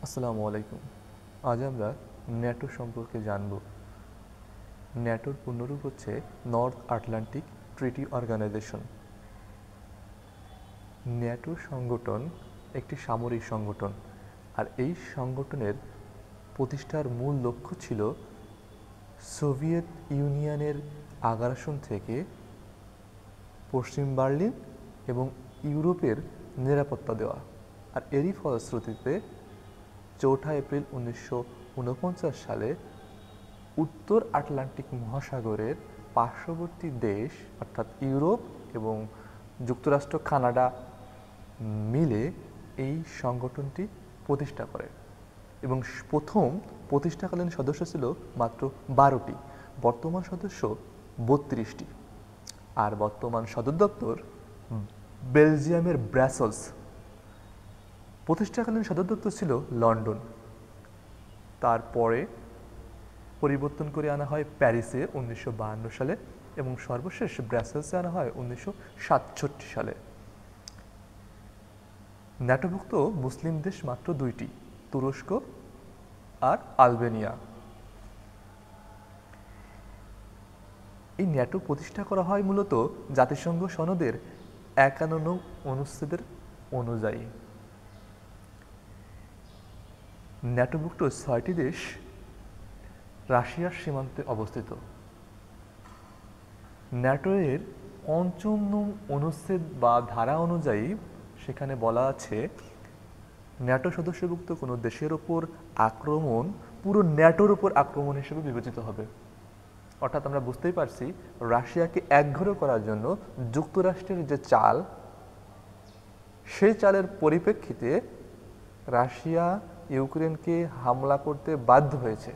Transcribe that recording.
আসসালামু আলাইকুম। আজ আমরা ন্যাটো সম্পর্কে জানব। ন্যাটোর পূর্ণরূপ হচ্ছে north Atlantic treaty organization. NATO সংগঠন একটি সামরিক সংগঠন, আর এই সংগঠনের প্রতিষ্ঠার মূল লক্ষ্য ছিল সোভিয়েত ইউনিয়নের আগ্রাসন থেকে পশ্চিম বার্লিন এবং ইউরোপের নিরাপত্তা দেওয়া। আর এরই ফলশ্রুতিতে 4 এপ্রিল 1949 সালে উত্তর আটলান্টিক মহাসাগরের পার্শ্ববর্তী দেশ অর্থাৎ ইউরোপ এবং যুক্তরাষ্ট্র, কানাডা মিলে এই সংগঠনটি প্রতিষ্ঠা করে এবং প্রথম প্রতিষ্ঠাকালীন সদস্য ছিল মাত্র 12টি, বর্তমান সদস্য 32টি। আর বর্তমান সদর দপ্তর বেলজিয়ামের ব্রাসেলস। প্রতিষ্ঠাকালীন সদর দপ্তর ছিল লন্ডন। তারপরে পরিবর্তন করে আনা হয় প্যারিসে 1952 সালে এবং সর্বশেষ ব্রাসেলসে আনা হয় 1967 সালে। ন্যাটোভুক্ত মুসলিম দেশ মাত্র 2টি, তুরস্ক আর আলবেনিয়া। এই ন্যাটো প্রতিষ্ঠা করা হয় মূলত জাতিসংঘ সনদের 51 নং অনুচ্ছেদের অনুযায়ী। ন্যাটোভুক্ত 6টি দেশ রাশিয়ার সীমান্তে অবস্থিত। ন্যাটো এর 5ম নং অনুচ্ছেদ বা ধারা অনুযায়ী সেখানে বলা আছে, ন্যাটো সদস্যভুক্ত কোনো দেশের ওপর আক্রমণ পুরো ন্যাটোর উপর আক্রমণ হিসেবে বিবেচিত হবে। অর্থাৎ আমরা বুঝতেই পারছি, রাশিয়াকে একঘরে করার জন্য যুক্তরাষ্ট্রের যে চাল, সেই চালের পরিপ্রেক্ষিতে রাশিয়া ইউক্রেনকে হামলা করতে বাধ্য হয়েছে।